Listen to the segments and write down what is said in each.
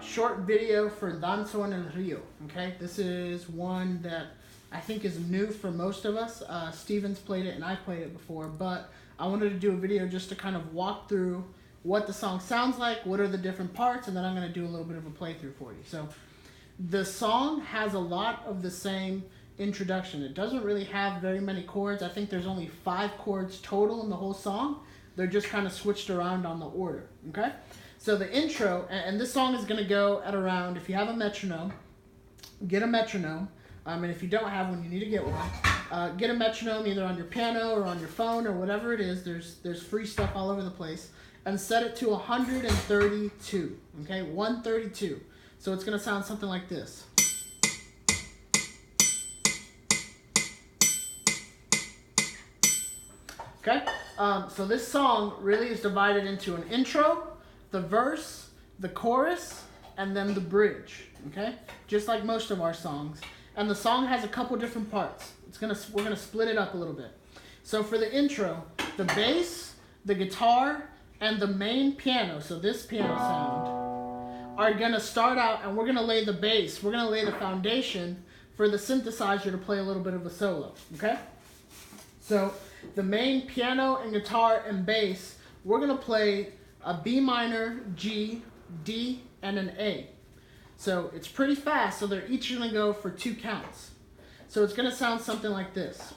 short video for Danzo en el Rio. Okay, this is one that I think is new for most of us. Steven's played it and I played it before, but I wanted to do a video just to kind of walk through what the song sounds like, what are the different parts, and then I'm going to do a little bit of a playthrough for you. So the song has a lot of the same introduction. It doesn't really have very many chords. I think there's only 5 chords total in the whole song. They're just kind of switched around on the order, okay? So the intro, and this song is going to go at around, if you have a metronome, get a metronome. And if you don't have one, you need to get one. Get a metronome either on your piano or on your phone or whatever it is. There's free stuff all over the place. And set it to 132, okay? 132. So it's going to sound something like this. Okay? So this song really is divided into an intro, the verse, the chorus, and then the bridge, okay? Just like most of our songs. And the song has a couple different parts. We're gonna split it up a little bit. So for the intro, the bass, the guitar, and the main piano, so this piano sound, are gonna start out, and we're gonna lay the bass. We're gonna lay the foundation for the synthesizer to play a little bit of a solo, okay? So the main piano and guitar and bass, we're gonna play a B minor, G, D, and an A. So it's pretty fast, so they're each gonna go for 2 counts. So it's gonna sound something like this.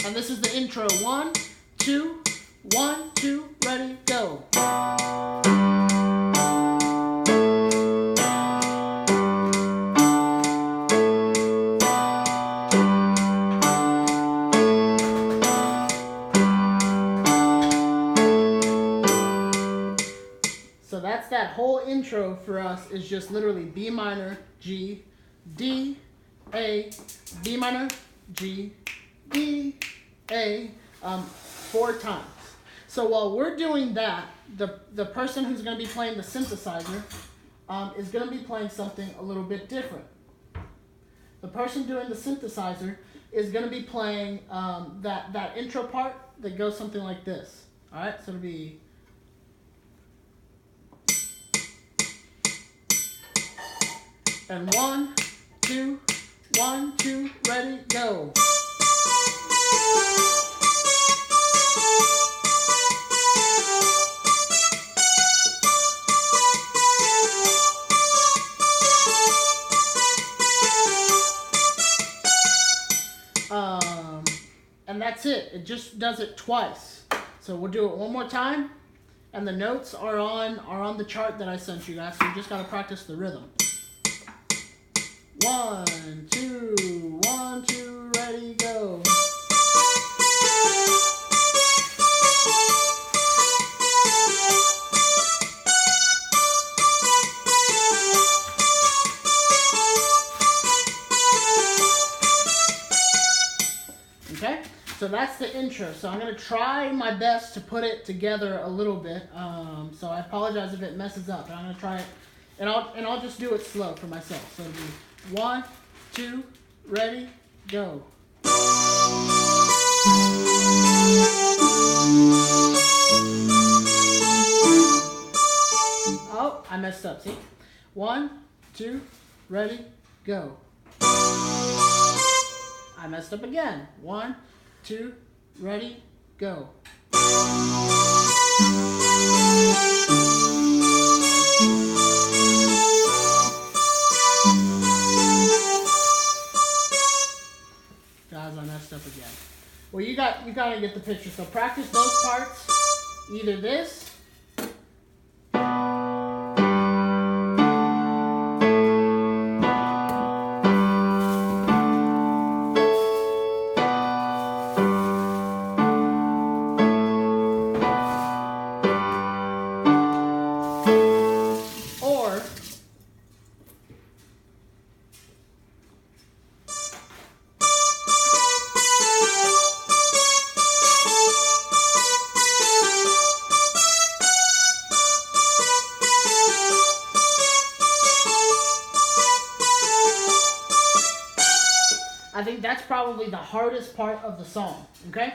And this is the intro. 1, 2, 1, 2, ready, go. So that's that whole intro for us is just literally B minor, G, D, A, B minor, G, D, A, 4 times. So while we're doing that, the person who's going to be playing the synthesizer is going to be playing something a little bit different. The person doing the synthesizer is going to be playing that intro part that goes something like this. All right, so it'll be... And 1, 2, 1, 2, ready, go. And that's it. It just does it twice. So we'll do it one more time, and the notes are on the chart that I sent you guys. So you just gotta practice the rhythm. 1, 2, 1, 2, ready, go. Okay, so that's the intro. So I'm gonna try my best to put it together a little bit. So I apologize if it messes up, but I'm gonna try it, and I'll just do it slow for myself. So it'll be 1, 2, ready, go. Oh, I messed up, see? 1, 2, ready, go. I messed up again. 1, 2, ready, go. Guys, I messed up again. Well, you gotta get the picture. So practice those parts. Either this. I think that's probably the hardest part of the song, okay?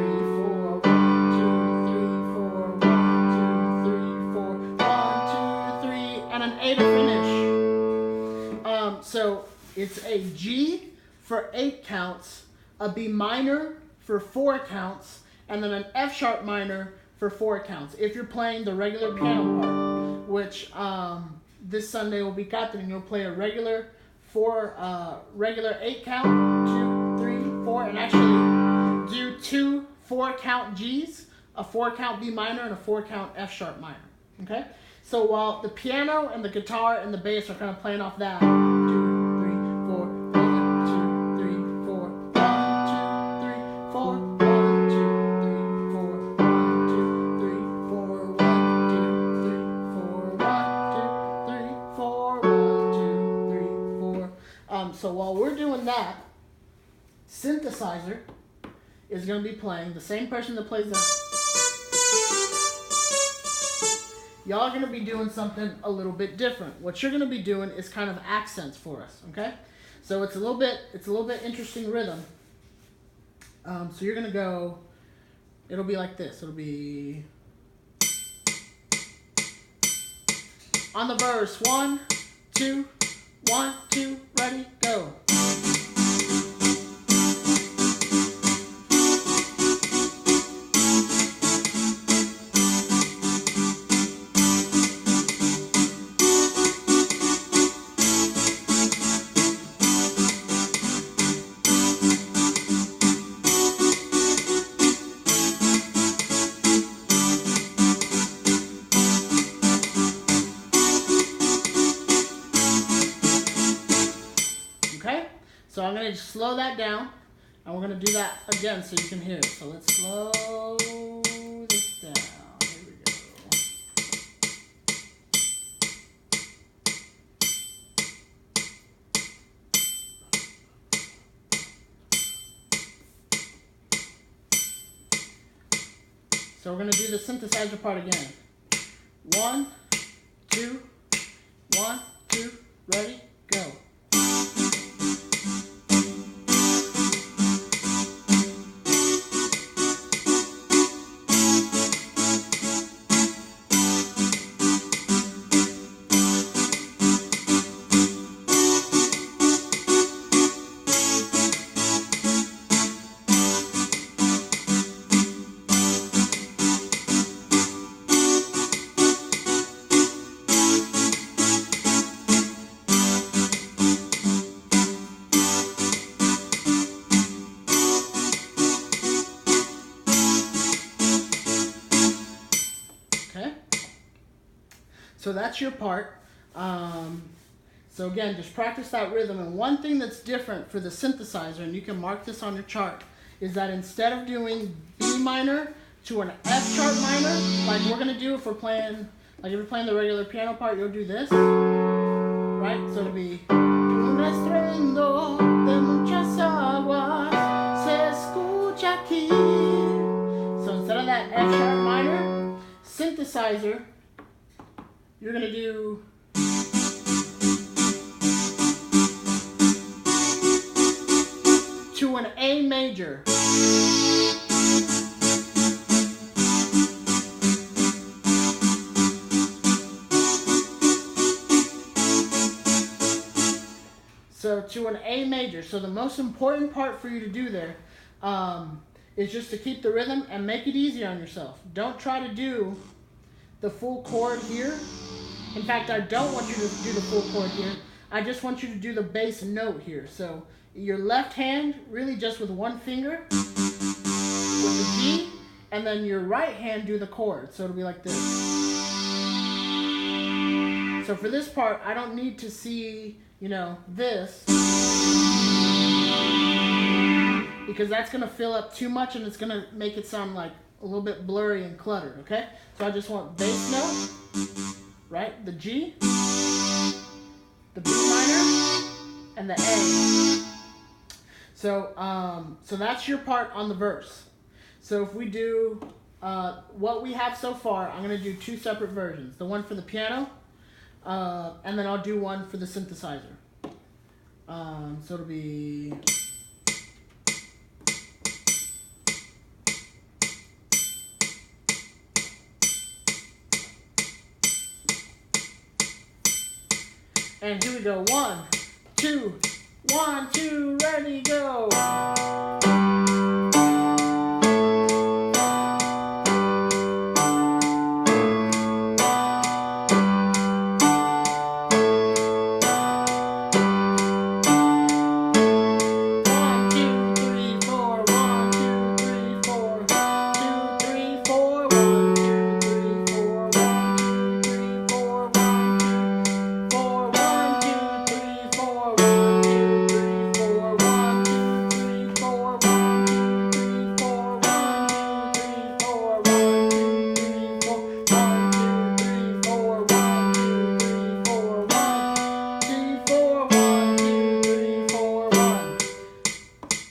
3, 4, 1, 2, 3, 4, 1, 2, 3, 4, 1, 2, 3, and an A to finish. So it's a G for 8 counts, a B minor for 4 counts, and then an F sharp minor for 4 counts. If you're playing the regular piano part, which this Sunday will be Catherine, you'll play a regular 8 count, 2, 3, 4, and actually do 2 4 count G's, a 4 count B minor, and a 4 count F sharp minor. Okay? So while the piano and the guitar and the bass are kind of playing off that, 2, 3, 4, 1, 2, 3, 4, 1, 2, 3, 4, 1, 2, 3, 4, 1, 2, 3, 4, 1, 2, 3, 4, 1, 2, 3, 4, 1, 2, 3, 4. So while we're doing that, synthesizer is going to be playing, the same person that plays that. Y'all are going to be doing something a little bit different. What you're going to be doing is kind of accents for us, okay? So it's a little bit interesting rhythm. So you're going to go, it'll be like this. It'll be on the verse, 1, 2, 1, 2, ready, go. Okay, so I'm going to slow that down, and we're going to do that again so you can hear it. So let's slow this down. Here we go. So we're going to do the synthesizer part again. 1, 2, 1, 2, ready, go. So that's your part. So again, just practice that rhythm. And one thing that's different for the synthesizer, and you can mark this on your chart, is that instead of doing B minor to an F sharp minor, like we're gonna do if we're playing, like if you're playing the regular piano part, you'll do this, right? So it'll be un estruendo de muchas aguas se escucha aquí. So instead of that F sharp minor, synthesizer, you're going to do to an A major. So to an A major. So the most important part for you to do there is just to keep the rhythm and make it easy on yourself. Don't try to do the full chord here In fact, I don't want you to do the full chord here. I just want you to do the bass note here. So your left hand, really just with one finger, with the G, and then your right hand do the chord. So it'll be like this. So for this part, I don't need to see, you know, this, because that's going to fill up too much and it's going to make it sound like a little bit blurry and cluttered, okay? So I just want bass note, right? The G, the B minor, and the A. So, so that's your part on the verse. So if we do what we have so far, I'm going to do two separate versions. The one for the piano, and then I'll do one for the synthesizer. So it'll be... And here we go. 1, 2, 1, 2, ready, go.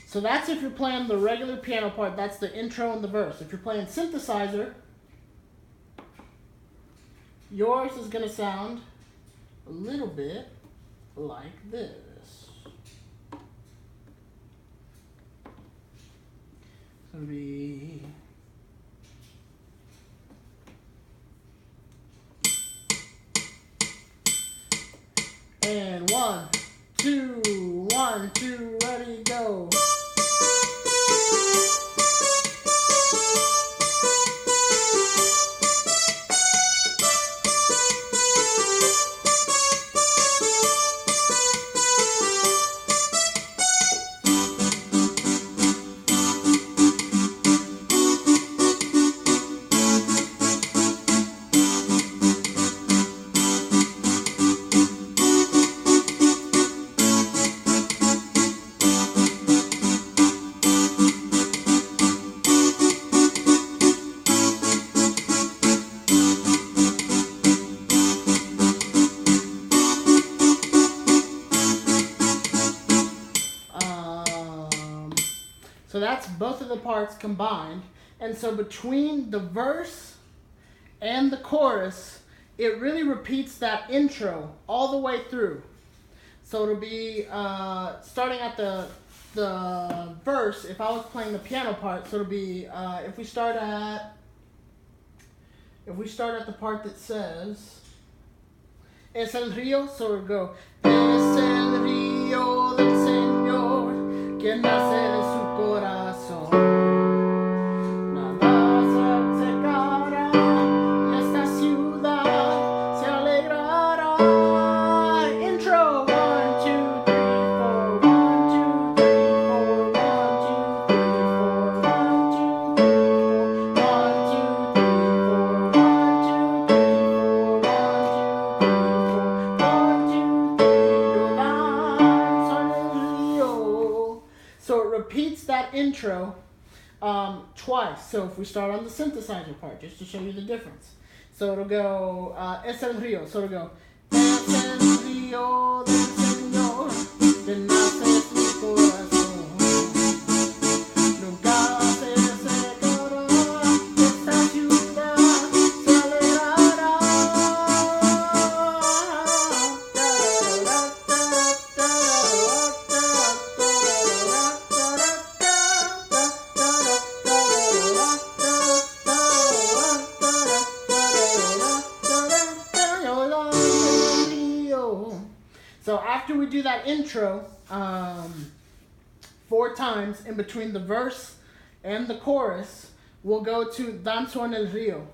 So that's if you're playing the regular piano part, that's the intro and the verse. If you're playing synthesizer, yours is going to sound a little bit like this. It's going to be... And 1, 2, 1, 2, ready, go. So that's both of the parts combined. And so between the verse and the chorus, it really repeats that intro all the way through. So it'll be starting at the verse, if I was playing the piano part, so it'll be, if we start at the part that says, Es el río, so it'll go, Es el río del Señor, que nace de su corazón. Nada se secará, y esta ciudad se alegrará. Intro, 1, 2, 3, 4, 1, 2, 3, 4, 1, 2, 3, 4, 1, 2, 3, 4, 1, 2, 3, 4, 1, 2, 3, 4, 1, 2, 3, 4, 1, 2, 3, 4. So it repeats that intro twice. So if we start on the synthesizer part, just to show you the difference. So it'll go, Es el río. So it'll go, Es el río del Señor, que nace de su corazón. Nunca se secará, esta ciudad se alegrará. So after we do that intro 4 times in between the verse and the chorus, we'll go to Danzo en el Río.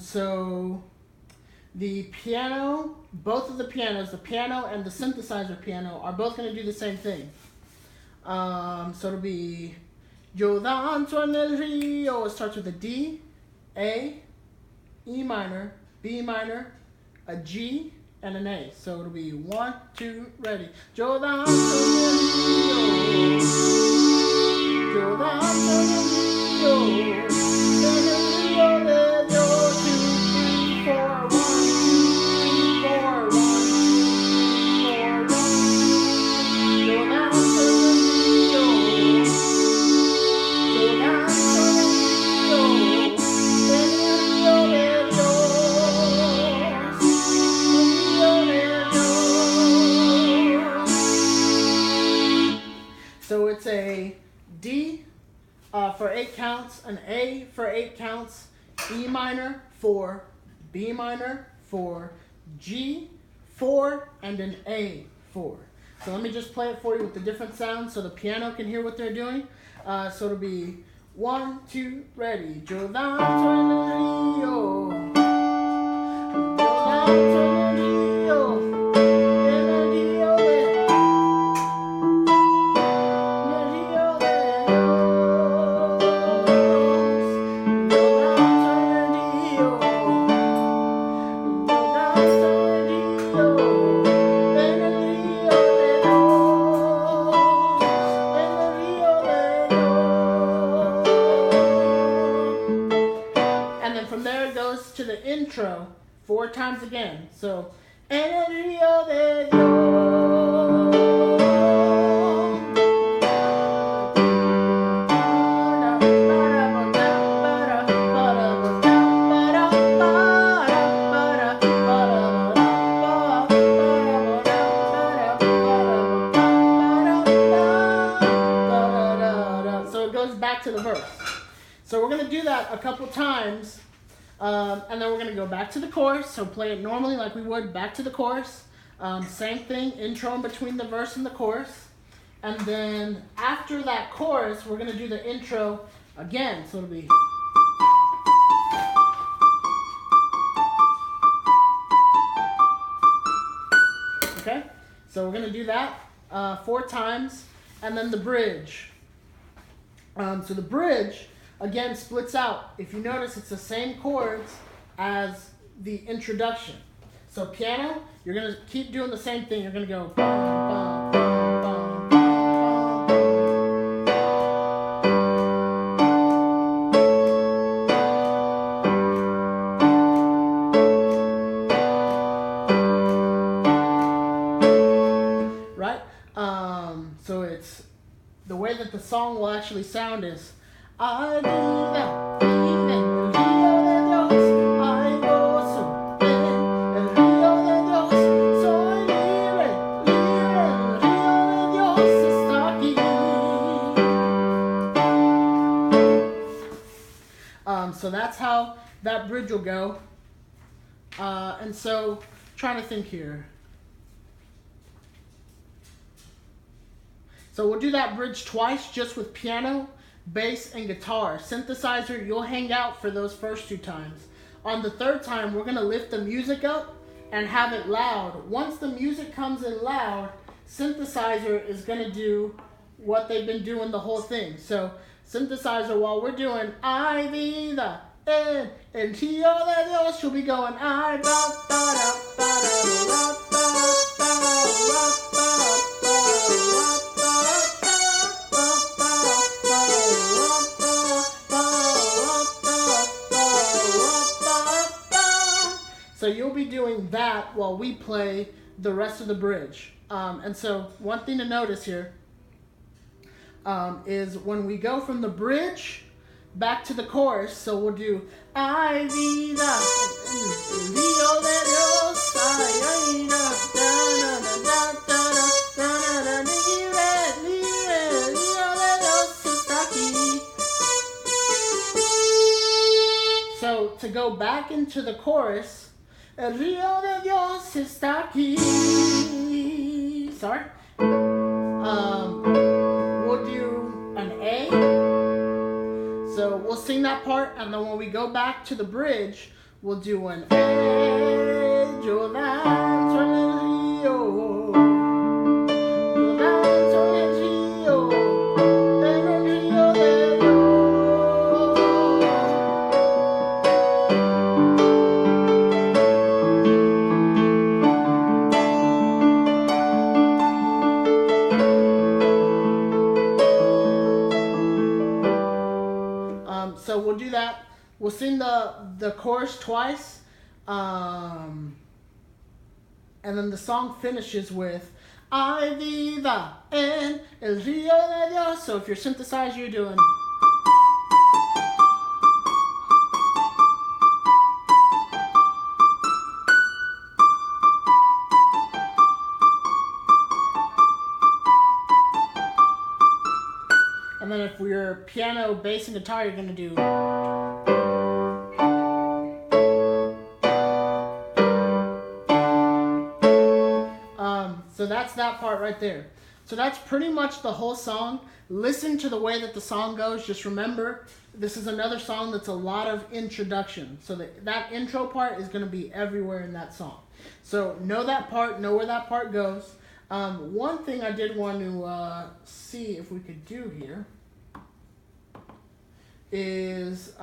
So the piano, both of the pianos, the piano and the synthesizer piano, are both going to do the same thing. So it'll be Yo danzo en el río. It starts with a D, A, E minor, B minor, a G, and an A. So it'll be 1, 2, ready. Yo danzo en el río. Yo danzo en el río. En el río de Dios. 2, 3, 4, 1, 2, 3, 4, 1, 2, 3, 4, 1. Yo danzo en el río. Yo danzo en el río. En el río de Dios. En el río de Dios. So it's a D for 8 counts, an A for 8 counts, E minor 4, B minor 4, G 4, and an A 4. So let me just play it for you with the different sounds so the piano can hear what they're doing. So it'll be 1, 2, ready. Yo danzo en el río. Yo danzo en el río. En el río de to the intro 4 times again. So, en el río de Dios. So it goes back to the verse. So we're going to do that a couple times. And then we're going to go back to the chorus, so play it normally like we would, back to the chorus. Same thing, intro in between the verse and the chorus. And then after that chorus, we're going to do the intro again, so it'll be... Okay, so we're going to do that 4 times, and then the bridge. So the bridge... again, splits out. If you notice, it's the same chords as the introduction. So piano, you're going to keep doing the same thing. You're going to go... bum, bum, bum, bum, bum, bum. Right? So it's... the way that the song will actually sound is... Ay, vida, vive el río de Dios, ay, gozo en el río de Dios, soy libre, libre, el río de Dios está aquí. So that's how that bridge will go. And so, trying to think here. So we'll do that bridge twice, just with piano, bass, and guitar. Synthesizer, you'll hang out for those first 2 times. On the 3rd time, we're going to lift the music up and have it loud. Once the music comes in loud, synthesizer is going to do what they've been doing the whole thing. So, synthesizer, while we're doing Ay vida en el río de Dios, she'll be going Ay ba ba da ba da ba ba ba So you'll be doing that while we play the rest of the bridge. And so one thing to notice here is when we go from the bridge back to the chorus, so we'll do Ay vida, Rio de Dios, ay, ay, da, da, da, da, da, da, da, libre, libre, Rio de Dios está aquí. So to go back into the chorus, El río de Dios está aquí. Sorry. We'll do an A. So we'll sing that part, and then when we go back to the bridge, we'll do an yo danzo en el río. Yo danzo en el río de Dios. So we'll do that. We'll sing the chorus twice, and then the song finishes with Hay vida en el río de Dios. So if you're synthesizer, you're doing. And then if we're piano, bass, and guitar, you're going to do. So that's that part right there. So that's pretty much the whole song. Listen to the way that the song goes. Just remember, this is another song that's a lot of introduction. So that intro part is going to be everywhere in that song. So know that part, know where that part goes. One thing I did want to see if we could do here is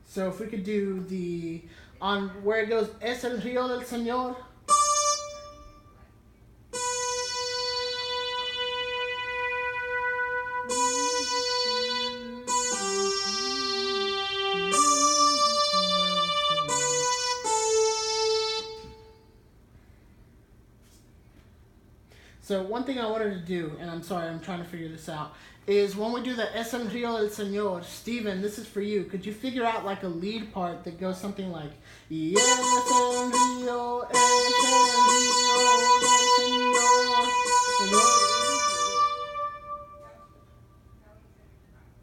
so if we could do the on where it goes Es el río del Señor. So one thing I wanted to do, and I'm sorry, I'm trying to figure this out, is when we do the Es el río del Señor, Steven, this is for you. Could you figure out like a lead part that goes something like, Y es el río del Señor.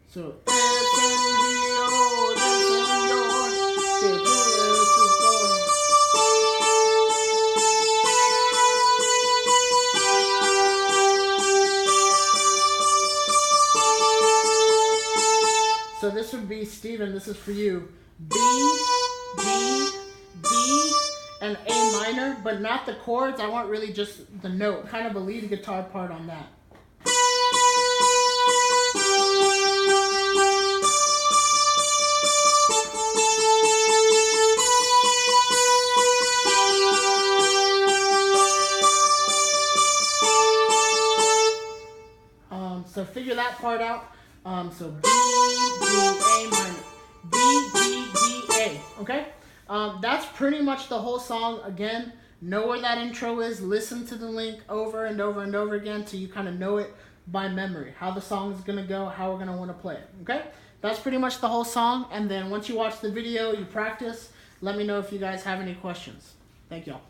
So, es el río del Señor, que fluye su flor. So this would be, Steven, this is for you. B, D, D, and A minor, but not the chords. I want really just the note, kind of a lead guitar part on that. So figure that part out. So B, D, A minor, B, D, D, A, okay? That's pretty much the whole song. Again, know where that intro is, listen to the link over and over and over again till you kind of know it by memory, how the song is going to go, how we're going to want to play it, okay? That's pretty much the whole song, and then once you watch the video, you practice, let me know if you guys have any questions. Thank y'all.